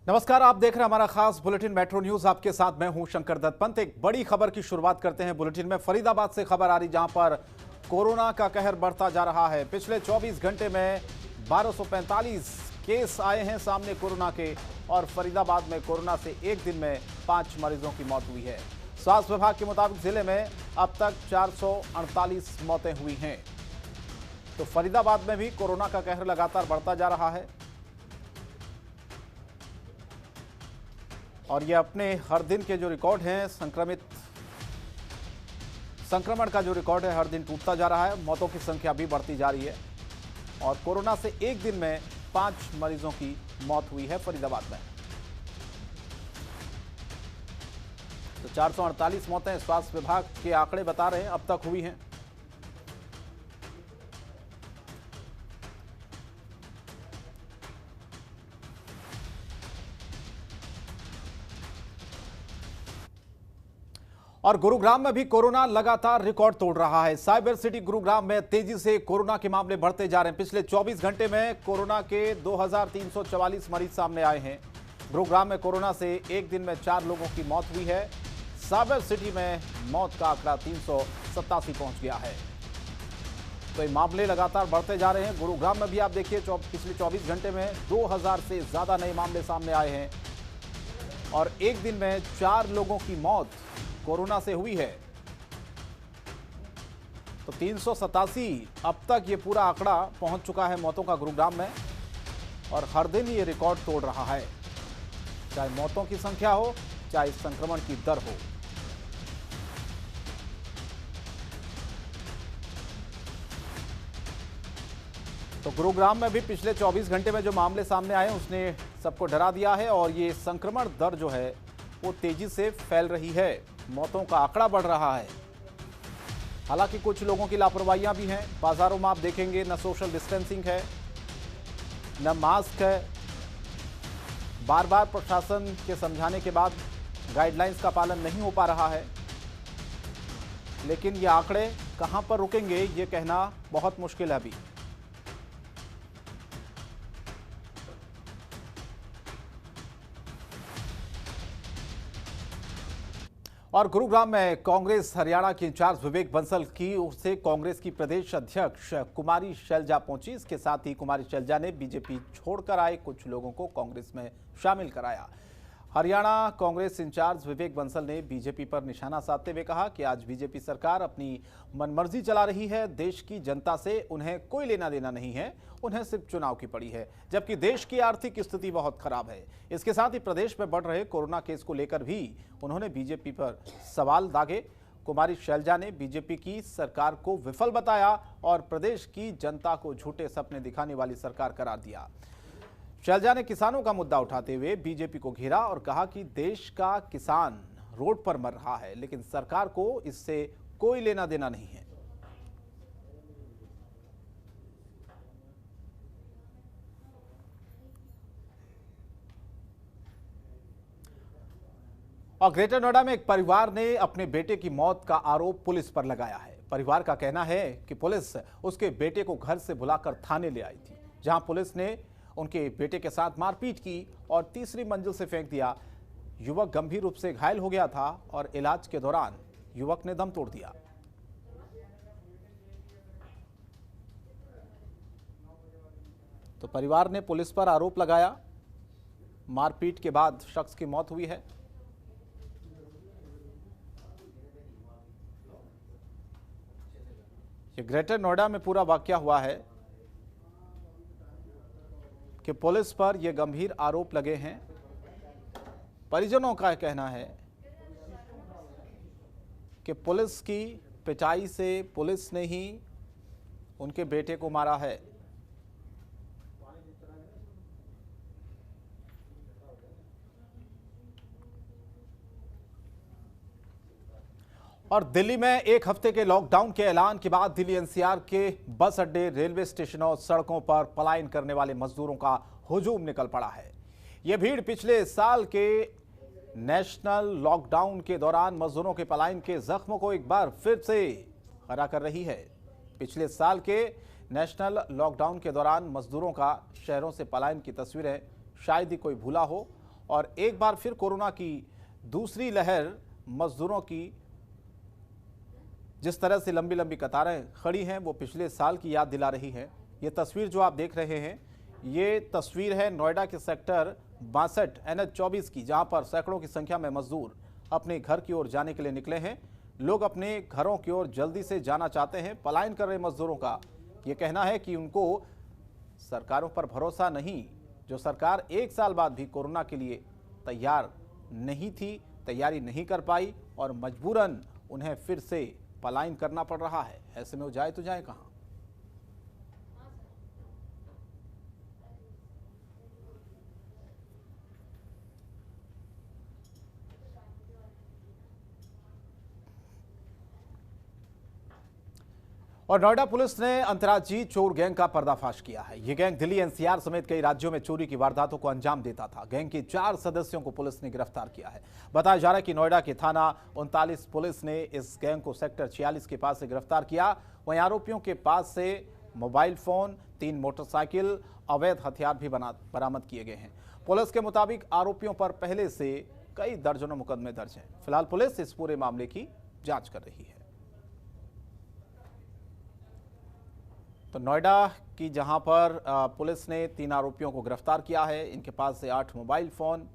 नमस्कार, आप देख रहे हैं हमारा खास बुलेटिन मेट्रो न्यूज। आपके साथ मैं हूं शंकर दत्त पंत। एक बड़ी खबर की शुरुआत करते हैं बुलेटिन में। फरीदाबाद से खबर आ रही, जहां पर कोरोना का कहर बढ़ता जा रहा है। पिछले 24 घंटे में 1245 केस आए हैं सामने कोरोना के, और फरीदाबाद में कोरोना से एक दिन में 5 मरीजों की मौत हुई है। स्वास्थ्य विभाग के मुताबिक जिले में अब तक 448 मौतें हुई हैं। तो फरीदाबाद में भी कोरोना का कहर लगातार बढ़ता जा रहा है, और ये अपने हर दिन के जो रिकॉर्ड हैं संक्रमण का जो रिकॉर्ड है हर दिन टूटता जा रहा है। मौतों की संख्या भी बढ़ती जा रही है, और कोरोना से एक दिन में 5 मरीजों की मौत हुई है फरीदाबाद में। तो 448 मौतें स्वास्थ्य विभाग के आंकड़े बता रहे हैं अब तक हुई हैं। और गुरुग्राम में भी कोरोना लगातार रिकॉर्ड तोड़ रहा है। साइबर सिटी गुरुग्राम में तेजी से कोरोना के मामले बढ़ते जा रहे हैं। पिछले 24 घंटे में कोरोना के 2344 मरीज सामने आए हैं। गुरुग्राम में कोरोना से एक दिन में 4 लोगों की मौत हुई है। साइबर सिटी में मौत का आंकड़ा 387 पहुंच गया है। तो ये मामले लगातार बढ़ते जा रहे हैं। गुरुग्राम में भी आप देखिए, पिछले 24 घंटे में 2000 से ज्यादा नए मामले सामने आए हैं, और एक दिन में 4 लोगों की मौत कोरोना से हुई है। तो 387 अब तक ये पूरा आंकड़ा पहुंच चुका है मौतों का गुरुग्राम में, और हर दिन ये रिकॉर्ड तोड़ रहा है, चाहे मौतों की संख्या हो, चाहे संक्रमण की दर हो। तो गुरुग्राम में भी पिछले 24 घंटे में जो मामले सामने आए उसने सबको डरा दिया है, और ये संक्रमण दर जो है वो तेजी से फैल रही है। मौतों का आंकड़ा बढ़ रहा है। हालांकि कुछ लोगों की लापरवाहियां भी हैं। बाजारों में आप देखेंगे न सोशल डिस्टेंसिंग है, न मास्क है। बार बार प्रशासन के समझाने के बाद गाइडलाइंस का पालन नहीं हो पा रहा है। लेकिन ये आंकड़े कहां पर रुकेंगे, ये कहना बहुत मुश्किल है अभी। और गुरुग्राम में कांग्रेस हरियाणा के इंचार्ज विवेक बंसल की ओर से कांग्रेस की प्रदेश अध्यक्ष कुमारी शैलजा पहुंची। इसके साथ ही कुमारी शैलजा ने बीजेपी छोड़कर आए कुछ लोगों को कांग्रेस में शामिल कराया। हरियाणा कांग्रेस इंचार्ज विवेक बंसल ने बीजेपी पर निशाना साधते हुए कहा कि आज बीजेपी सरकार अपनी मनमर्जी चला रही है। देश की जनता से उन्हें कोई लेना देना नहीं है, उन्हें सिर्फ चुनाव की पड़ी है, जबकि देश की आर्थिक स्थिति बहुत खराब है। इसके साथ ही प्रदेश में बढ़ रहे कोरोना केस को लेकर भी उन्होंने बीजेपी पर सवाल दागे। कुमारी शैलजा ने बीजेपी की सरकार को विफल बताया और प्रदेश की जनता को झूठे सपने दिखाने वाली सरकार करार दिया। शैलजा ने किसानों का मुद्दा उठाते हुए बीजेपी को घेरा और कहा कि देश का किसान रोड पर मर रहा है, लेकिन सरकार को इससे कोई लेना देना नहीं है। और ग्रेटर नोएडा में एक परिवार ने अपने बेटे की मौत का आरोप पुलिस पर लगाया है। परिवार का कहना है कि पुलिस उसके बेटे को घर से बुलाकर थाने ले आई थी, जहां पुलिस ने उनके बेटे के साथ मारपीट की और तीसरी मंजिल से फेंक दिया। युवक गंभीर रूप से घायल हो गया था और इलाज के दौरान युवक ने दम तोड़ दिया। तो परिवार ने पुलिस पर आरोप लगाया। मारपीट के बाद शख्स की मौत हुई है। ये ग्रेटर नोएडा में पूरा वाकया हुआ है कि पुलिस पर यह गंभीर आरोप लगे हैं। परिजनों का कहना है कि पुलिस की पिटाई से पुलिस ने ही उनके बेटे को मारा है। और दिल्ली में एक हफ्ते के लॉकडाउन के ऐलान के बाद दिल्ली एनसीआर के बस अड्डे, रेलवे स्टेशनों और सड़कों पर पलायन करने वाले मजदूरों का हुजूम निकल पड़ा है। यह भीड़ पिछले साल के नेशनल लॉकडाउन के दौरान मजदूरों के पलायन के जख्मों को एक बार फिर से हरा कर रही है। पिछले साल के नेशनल लॉकडाउन के दौरान मजदूरों का शहरों से पलायन की तस्वीरें शायद ही कोई भूला हो, और एक बार फिर कोरोना की दूसरी लहर मजदूरों की जिस तरह से लंबी लंबी कतारें खड़ी हैं वो पिछले साल की याद दिला रही है। ये तस्वीर जो आप देख रहे हैं ये तस्वीर है नोएडा के सेक्टर 62 NH-24 की, जहां पर सैकड़ों की संख्या में मजदूर अपने घर की ओर जाने के लिए निकले हैं। लोग अपने घरों की ओर जल्दी से जाना चाहते हैं। पलायन कर रहे मजदूरों का ये कहना है कि उनको सरकारों पर भरोसा नहीं, जो सरकार एक साल बाद भी कोरोना के लिए तैयार नहीं थी, तैयारी नहीं कर पाई और मजबूरन उन्हें फिर से पलायन करना पड़ रहा है। ऐसे में वो जाए तो जाए कहां? और नोएडा पुलिस ने अंतर्राज्यीय चोर गैंग का पर्दाफाश किया है। यह गैंग दिल्ली NCR समेत कई राज्यों में चोरी की वारदातों को अंजाम देता था। गैंग के 4 सदस्यों को पुलिस ने गिरफ्तार किया है। बताया जा रहा है कि नोएडा के थाना 39 पुलिस ने इस गैंग को सेक्टर 46 के पास से गिरफ्तार किया। वहीं आरोपियों के पास से मोबाइल फोन, 3 मोटरसाइकिल, अवैध हथियार भी बरामद किए गए हैं। पुलिस के मुताबिक आरोपियों पर पहले से कई दर्जनों मुकदमे दर्ज हैं। फिलहाल पुलिस इस पूरे मामले की जांच कर रही है। तो नोएडा की जहां पर पुलिस ने 3 आरोपियों को गिरफ्तार किया है। इनके पास से 8 मोबाइल फ़ोन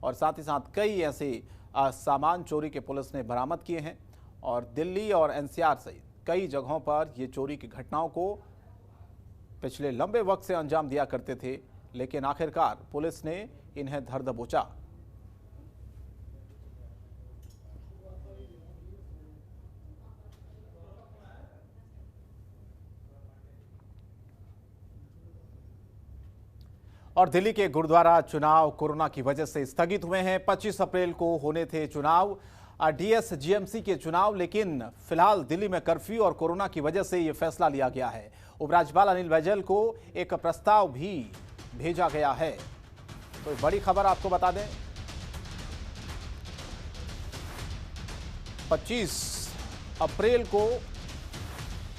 और साथ ही साथ कई ऐसे सामान चोरी के पुलिस ने बरामद किए हैं। और दिल्ली और NCR सहित कई जगहों पर ये चोरी की घटनाओं को पिछले लंबे वक्त से अंजाम दिया करते थे, लेकिन आखिरकार पुलिस ने इन्हें धर दबोचा। और दिल्ली के गुरुद्वारा चुनाव कोरोना की वजह से स्थगित हुए हैं। 25 अप्रैल को होने थे चुनाव, DSGMC के चुनाव, लेकिन फिलहाल दिल्ली में कर्फ्यू और कोरोना की वजह से यह फैसला लिया गया है। उपराज्यपाल अनिल बैजल को एक प्रस्ताव भी भेजा गया है। तो बड़ी खबर आपको बता दें, 25 अप्रैल को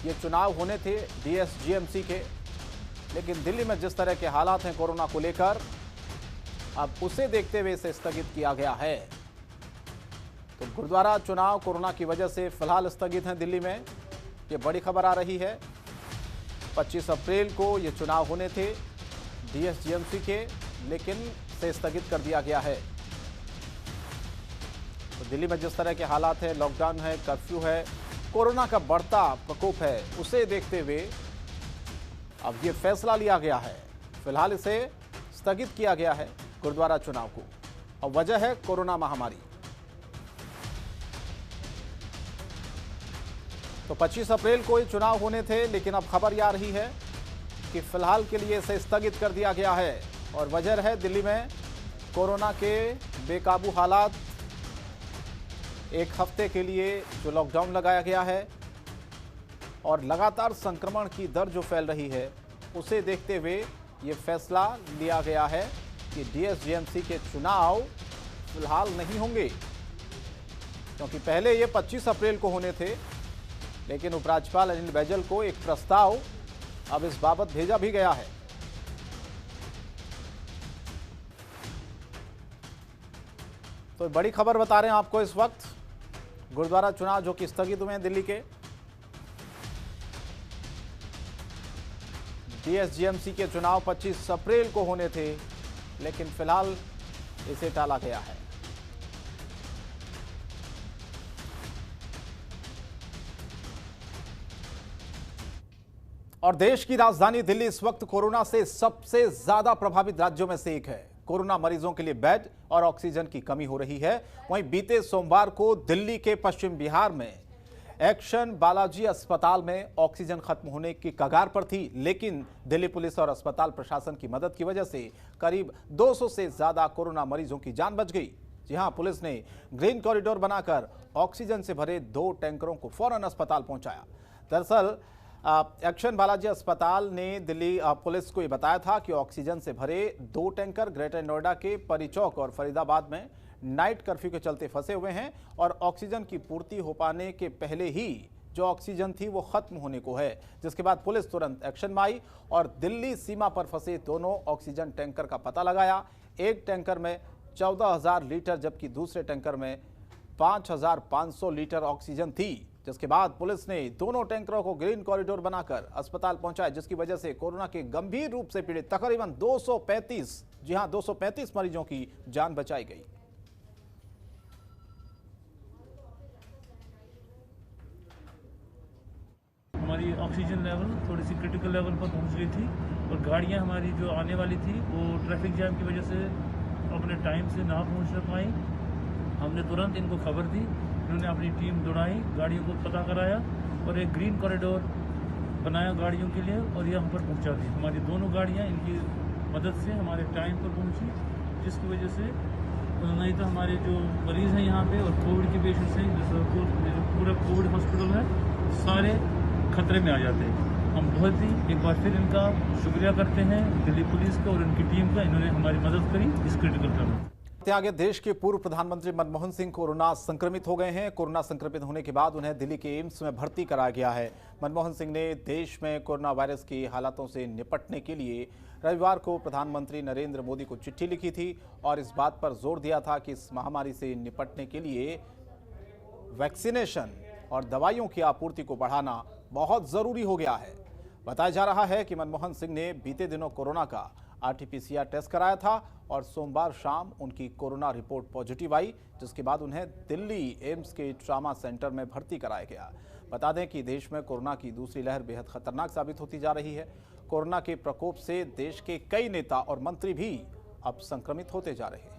ये चुनाव होने थे DSGMC के, लेकिन दिल्ली में जिस तरह के हालात हैं कोरोना को लेकर, अब उसे देखते हुए इसे स्थगित किया गया है। तो गुरुद्वारा चुनाव कोरोना की वजह से फिलहाल स्थगित हैं दिल्ली में, ये बड़ी खबर आ रही है। 25 अप्रैल को ये चुनाव होने थे DSGMC के, लेकिन इसे स्थगित कर दिया गया है। तो दिल्ली में जिस तरह के हालात हैं, लॉकडाउन है, कर्फ्यू है, कोरोना का बढ़ता प्रकोप है, उसे देखते हुए अब ये फैसला लिया गया है। फिलहाल इसे स्थगित किया गया है गुरुद्वारा चुनाव को, और वजह है कोरोना महामारी। तो 25 अप्रैल को ये चुनाव होने थे, लेकिन अब खबर ये आ रही है कि फिलहाल के लिए इसे स्थगित कर दिया गया है। और वजह है दिल्ली में कोरोना के बेकाबू हालात। एक हफ्ते के लिए जो लॉकडाउन लगाया गया है और लगातार संक्रमण की दर जो फैल रही है, उसे देखते हुए ये फैसला लिया गया है कि DSGMC के चुनाव फिलहाल नहीं होंगे, क्योंकि पहले ये 25 अप्रैल को होने थे, लेकिन उपराज्यपाल अनिल बैजल को एक प्रस्ताव अब इस बाबत भेजा भी गया है। तो बड़ी खबर बता रहे हैं आपको इस वक्त, गुरुद्वारा चुनाव जो कि स्थगित हुए हैं दिल्ली के। DSGMC के चुनाव 25 अप्रैल को होने थे, लेकिन फिलहाल इसे टाला गया है। और देश की राजधानी दिल्ली इस वक्त कोरोना से सबसे ज्यादा प्रभावित राज्यों में से एक है। कोरोना मरीजों के लिए बेड और ऑक्सीजन की कमी हो रही है। वहीं बीते सोमवार को दिल्ली के पश्चिम बिहार में एक्शन बालाजी अस्पताल में ऑक्सीजन खत्म होने की कगार पर थी, लेकिन दिल्ली पुलिस और अस्पताल प्रशासन की मदद की वजह से करीब 200 से ज्यादा कोरोना मरीजों की जान बच गई। जी हां, पुलिस ने ग्रीन कॉरिडोर बनाकर ऑक्सीजन से भरे 2 टैंकरों को फौरन अस्पताल पहुंचाया। दरअसल एक्शन बालाजी अस्पताल ने दिल्ली पुलिस को यह बताया था कि ऑक्सीजन से भरे 2 टैंकर ग्रेटर नोएडा के परी चौक और फरीदाबाद में नाइट कर्फ्यू के चलते फंसे हुए हैं और ऑक्सीजन की पूर्ति हो पाने के पहले ही जो ऑक्सीजन थी वो खत्म होने को है, जिसके बाद पुलिस तुरंत एक्शन में आई और दिल्ली सीमा पर फंसे दोनों ऑक्सीजन टैंकर का पता लगाया। एक टैंकर में 14,000 लीटर, जबकि दूसरे टैंकर में 5,500 लीटर ऑक्सीजन थी, जिसके बाद पुलिस ने दोनों टैंकरों को ग्रीन कॉरिडोर बनाकर अस्पताल पहुंचाया, जिसकी वजह से कोरोना के गंभीर रूप से पीड़ित तकरीबन 235 मरीजों की जान बचाई गई। हमारी ऑक्सीजन लेवल थोड़ी सी क्रिटिकल लेवल पर पहुंच गई थी और गाड़ियां हमारी जो आने वाली थी वो ट्रैफिक जैम की वजह से अपने टाइम से ना पहुंच पाई। हमने तुरंत इनको खबर दी, इन्होंने अपनी टीम दौड़ाई, गाड़ियों को पता कराया और एक ग्रीन कॉरिडोर बनाया गाड़ियों के लिए और यहाँ पर पहुँचा दी। हमारी दोनों गाड़ियाँ इनकी मदद से हमारे टाइम पर पहुँची, जिसकी वजह से नहीं तो हमारे जो मरीज़ हैं यहाँ पे और कोविड के पेशेंट्स हैं, जैसे पूरा कोविड हॉस्पिटल है, सारे खतरे में आ जाते हैं। हम बहुत ही एक बार फिर इनका शुक्रिया करते हैं दिल्ली पुलिस को और इनकी टीम का, इन्होंने हमारी मदद करी इस क्रिटिकल टाइम में। आगे देश के पूर्व प्रधानमंत्री मनमोहन सिंह कोरोना संक्रमित हो गए हैं। कोरोना संक्रमित होने के बाद उन्हें दिल्ली के एम्स में भर्ती कराया गया है। मनमोहन सिंह ने देश में कोरोना वायरस की हालातों से निपटने के लिए रविवार को प्रधानमंत्री नरेंद्र मोदी को चिट्ठी लिखी थी और इस बात पर जोर दिया था कि इस महामारी से निपटने के लिए वैक्सीनेशन और दवाइयों की आपूर्ति को बढ़ाना बहुत जरूरी हो गया है। बताया जा रहा है कि मनमोहन सिंह ने बीते दिनों कोरोना का RT-PCR टेस्ट कराया था और सोमवार शाम उनकी कोरोना रिपोर्ट पॉजिटिव आई, जिसके बाद उन्हें दिल्ली एम्स के ट्रामा सेंटर में भर्ती कराया गया। बता दें कि देश में कोरोना की दूसरी लहर बेहद खतरनाक साबित होती जा रही है। कोरोना के प्रकोप से देश के कई नेता और मंत्री भी अब संक्रमित होते जा रहे हैं।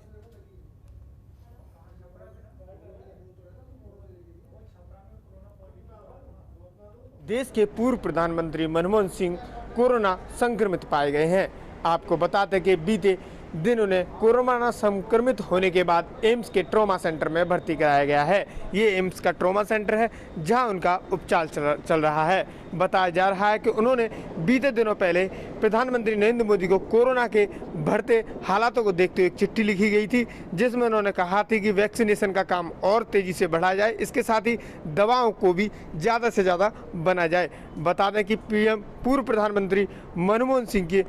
देश के पूर्व प्रधानमंत्री मनमोहन सिंह कोरोना संक्रमित पाए गए हैं। आपको बताते कि बीते दिन उन्हें कोरोना संक्रमित होने के बाद एम्स के ट्रॉमा सेंटर में भर्ती कराया गया है। ये एम्स का ट्रॉमा सेंटर है जहां उनका उपचार चल रहा है। बताया जा रहा है कि उन्होंने बीते दिनों पहले प्रधानमंत्री नरेंद्र मोदी को कोरोना के बढ़ते हालातों को देखते हुए एक चिट्ठी लिखी गई थी, जिसमें उन्होंने कहा थी कि वैक्सीनेशन का काम और तेजी से बढ़ाया जाए, इसके साथ ही दवाओं को भी ज़्यादा से ज़्यादा बनाया जाए। बता दें कि पूर्व प्रधानमंत्री मनमोहन सिंह की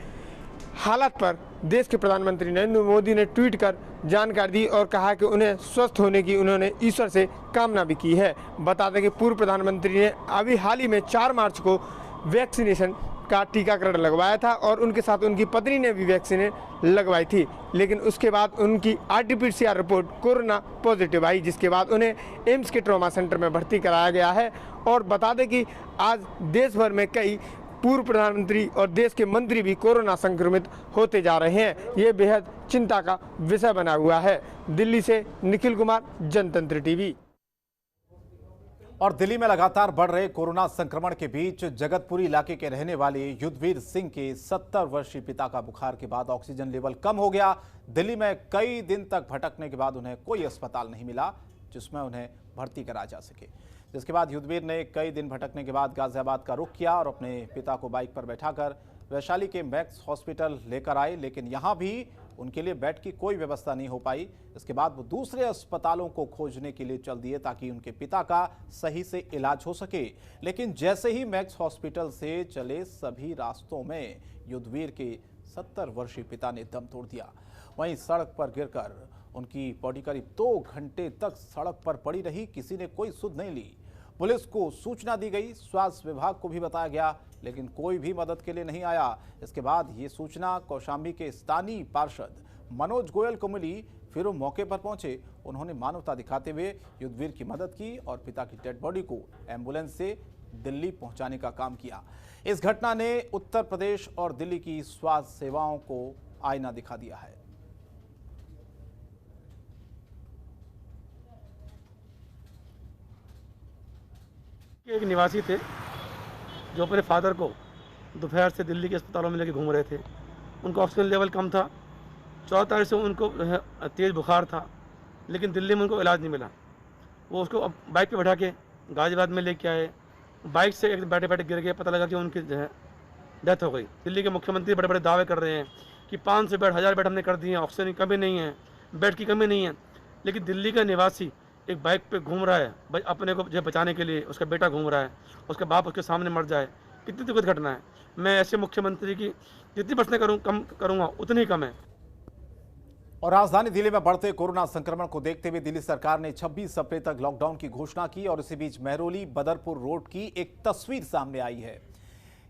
हालत पर देश के प्रधानमंत्री नरेंद्र मोदी ने ट्वीट कर जानकारी दी और कहा कि उन्हें स्वस्थ होने की उन्होंने ईश्वर से कामना भी की है। बता दें कि पूर्व प्रधानमंत्री ने अभी हाल ही में 4 मार्च को वैक्सीनेशन का टीकाकरण लगवाया था और उनके साथ उनकी पत्नी ने भी वैक्सीन लगवाई थी, लेकिन उसके बाद उनकी RT-PCR रिपोर्ट कोरोना पॉजिटिव आई, जिसके बाद उन्हें एम्स के ट्रॉमा सेंटर में भर्ती कराया गया है। और बता दें कि आज देश भर में कई पूर्व प्रधानमंत्री और देश के मंत्री भी कोरोना संक्रमित होते जा रहे हैं। ये बेहद चिंता का विषय बना हुआ है। दिल्ली से निखिल कुमार, जनतंत्र टीवी। और दिल्ली में लगातार बढ़ रहे कोरोना संक्रमण के बीच जगतपुरी इलाके के रहने वाले युद्धवीर सिंह के 70 वर्षीय पिता का बुखार के बाद ऑक्सीजन लेवल कम हो गया। दिल्ली में कई दिन तक भटकने के बाद उन्हें कोई अस्पताल नहीं मिला जिसमें उन्हें भर्ती कराया जा सके, जिसके बाद युद्धवीर ने कई दिन भटकने के बाद गाजियाबाद का रुख किया और अपने पिता को बाइक पर बैठाकर वैशाली के मैक्स हॉस्पिटल लेकर आए, लेकिन यहां भी उनके लिए बेड की कोई व्यवस्था नहीं हो पाई। इसके बाद वो दूसरे अस्पतालों को खोजने के लिए चल दिए ताकि उनके पिता का सही से इलाज हो सके, लेकिन जैसे ही मैक्स हॉस्पिटल से चले सभी रास्तों में युद्धवीर के 70 वर्षीय पिता ने दम तोड़ दिया। वहीं सड़क पर गिरकर उनकी बॉडी करीब 2 घंटे तक सड़क पर पड़ी रही, किसी ने कोई सुध नहीं ली। पुलिस को सूचना दी गई, स्वास्थ्य विभाग को भी बताया गया, लेकिन कोई भी मदद के लिए नहीं आया। इसके बाद ये सूचना कौशाम्बी के स्थानीय पार्षद मनोज गोयल को मिली, फिर वो मौके पर पहुंचे। उन्होंने मानवता दिखाते हुए युद्धवीर की मदद की और पिता की डेड बॉडी को एम्बुलेंस से दिल्ली पहुंचाने का काम किया। इस घटना ने उत्तर प्रदेश और दिल्ली की स्वास्थ्य सेवाओं को आईना दिखा दिया है। एक निवासी थे जो अपने फादर को दोपहर से दिल्ली के अस्पतालों में लेके घूम रहे थे। उनका ऑक्सीजन लेवल कम था। 14 तारीख से उनको तेज़ बुखार था, लेकिन दिल्ली में उनको इलाज नहीं मिला। वो उसको अब बाइक पे बैठा के गाजियाबाद में लेके आए। बाइक से एक बैठे बैठे गिर गए, पता लगा कि उनकी डेथ हो गई। दिल्ली के मुख्यमंत्री बड़े बड़े दावे कर रहे हैं कि 500 बेड 1000 बेड हमने कर दिए हैं, ऑक्सीजन की कमी नहीं है, बेड की कमी नहीं है, लेकिन दिल्ली का निवासी एक बाइक पे घूम रहा है अपने को जो बचाने के लिए, उसका बेटा घूम रहा है, उसका बाप उसके सामने मर जाए, कितनी दुखद घटना है। मैं ऐसे मुख्यमंत्री की जितनी बचने कम करूँगा उतनी कम है। और राजधानी दिल्ली में बढ़ते कोरोना संक्रमण को देखते हुए दिल्ली सरकार ने 26 अप्रैल तक लॉकडाउन की घोषणा की और इसी बीच मेहरौली बदरपुर रोड की एक तस्वीर सामने आई है।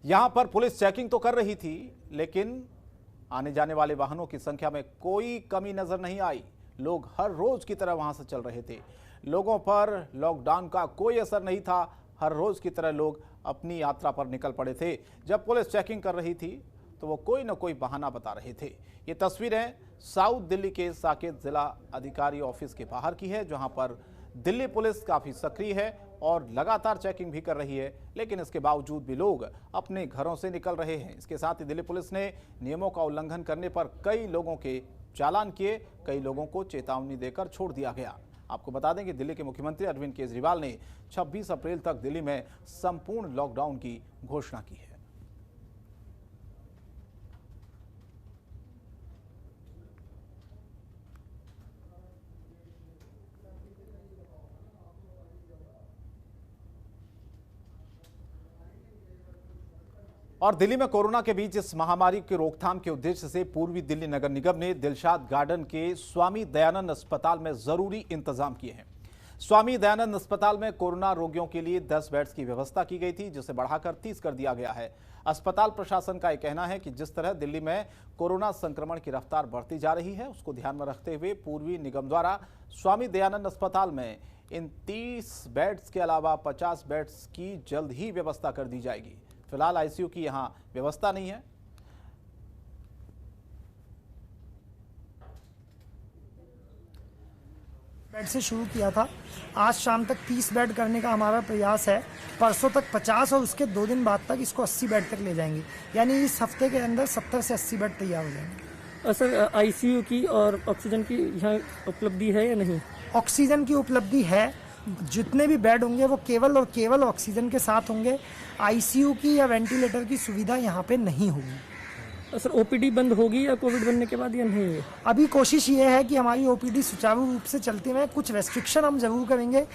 यहां पर पुलिस चेकिंग तो कर रही थी, लेकिन आने जाने वाले वाहनों की संख्या में कोई कमी नजर नहीं आई। लोग हर रोज की तरह वहां से चल रहे थे। लोगों पर लॉकडाउन का कोई असर नहीं था। हर रोज की तरह लोग अपनी यात्रा पर निकल पड़े थे। जब पुलिस चेकिंग कर रही थी तो वो कोई न कोई बहाना बता रहे थे। ये तस्वीरें साउथ दिल्ली के साकेत जिला अधिकारी ऑफिस के बाहर की है, जहां पर दिल्ली पुलिस काफी सक्रिय है और लगातार चेकिंग भी कर रही है, लेकिन इसके बावजूद भी लोग अपने घरों से निकल रहे हैं। इसके साथ ही दिल्ली पुलिस ने नियमों का उल्लंघन करने पर कई लोगों के चालान किए, कई लोगों को चेतावनी देकर छोड़ दिया गया। आपको बता दें कि दिल्ली के मुख्यमंत्री अरविंद केजरीवाल ने 26 अप्रैल तक दिल्ली में संपूर्ण लॉकडाउन की घोषणा की है। और दिल्ली में कोरोना के बीच इस महामारी की रोकथाम के उद्देश्य से पूर्वी दिल्ली नगर निगम ने दिलशाद गार्डन के स्वामी दयानंद अस्पताल में जरूरी इंतजाम किए हैं। स्वामी दयानंद अस्पताल में कोरोना रोगियों के लिए 10 बेड्स की व्यवस्था की गई थी, जिसे बढ़ाकर 30 कर दिया गया है। अस्पताल प्रशासन का यह कहना है कि जिस तरह दिल्ली में कोरोना संक्रमण की रफ्तार बढ़ती जा रही है, उसको ध्यान में रखते हुए पूर्वी निगम द्वारा स्वामी दयानंद अस्पताल में इन 30 बेड्स के अलावा 50 बेड्स की जल्द ही व्यवस्था कर दी जाएगी। फिलहाल आईसीयू की यहां व्यवस्था नहीं है। बेड से शुरू किया था, आज शाम तक 30 बेड करने का हमारा प्रयास है। परसों तक 50 और उसके 2 दिन बाद तक इसको 80 बेड तक ले जाएंगे, यानी इस हफ्ते के अंदर 70 से 80 बेड तैयार हो जाएंगे। सर, आईसीयू की और ऑक्सीजन की यहाँ उपलब्धि है या नहीं? ऑक्सीजन की उपलब्धि है। जितने भी बेड होंगे वो केवल और केवल ऑक्सीजन के साथ होंगे। आईसीयू की या वेंटिलेटर की सुविधा यहाँ पे नहीं होगी। सर, ओपीडी बंद होगी या कोविड बनने के बाद या नहीं? अभी कोशिश ये है कि हमारी ओपीडी सुचारू रूप से चलते हुए कुछ रेस्ट्रिक्शन हम जरूर करेंगे।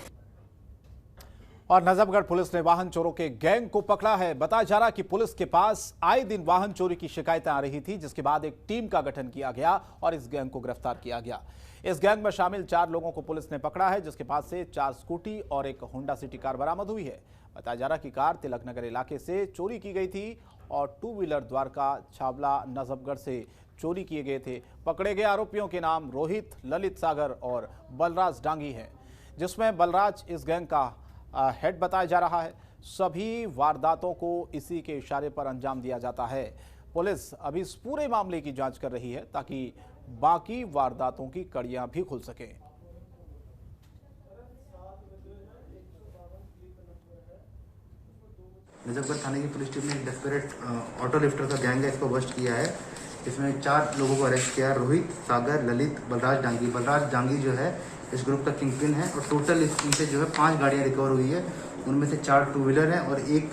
और नजफगढ़ पुलिस ने वाहन चोरों के गैंग को पकड़ा है। बताया जा रहा कि पुलिस के पास आए दिन वाहन चोरी की शिकायतें आ रही थी, जिसके बाद एक टीम का गठन किया गया और इस गैंग को गिरफ्तार किया गया। इस गैंग में शामिल 4 लोगों को पुलिस ने पकड़ा है, जिसके पास से 4 स्कूटी और एक होंडा सिटी कार बरामद हुई है। बताया जा रहा कि कार तिलक नगर इलाके से चोरी की गई थी और 2 व्हीलर द्वारका छावला नजफगढ़ से चोरी किए गए थे। पकड़े गए आरोपियों के नाम रोहित, ललित सागर और बलराज डांगी हैं, जिसमें बलराज इस गैंग का हेड बताया जा रहा है। सभी वारदातों को इसी के इशारे पर अंजाम दिया जाता है। पुलिस अभी इस पूरे मामले की जांच कर रही है ताकि बाकी वारदातों की कड़ियां भी खुल सके। नजफगढ़ थाने की पुलिस टीम ने एक डेस्परेट ऑटो लिफ्टर का गैंग है, इसको बस्ट किया है। इसमें 4 लोगों को अरेस्ट किया है, रोहित, सागर, ललित, बलराज डांगी। बलराज डांगी जो है इस ग्रुप का किंग पिन है और टोटल इनसे जो है 5 गाड़ियां रिकवर हुई है। उनमें से 4 2 व्हीलर हैं और एक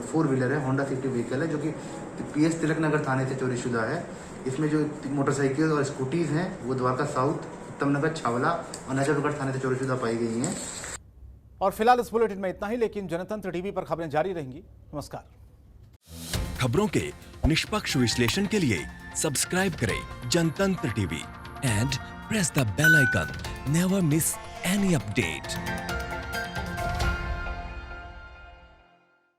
4 व्हीलर है, होंडा सिटी व्हीकल है, जो कि पीएस तिलक नगर थाने से चोरीशुदा है। इसमें जो मोटरसाइकिल और स्कूटीज हैं वो द्वारका साउथ, उत्तम नगर, छावला और नजफगढ़ थाने से चोरीशुदा पाई गई हैं। और फिलहाल इस बुलेटिन में इतना ही, लेकिन जनतंत्र टीवी पर खबरें जारी रहेंगी। नमस्कार। खबरों के निष्पक्ष विश्लेषण के लिए सब्सक्राइब करें Jantantra TV and press the bell icon. Never miss any update.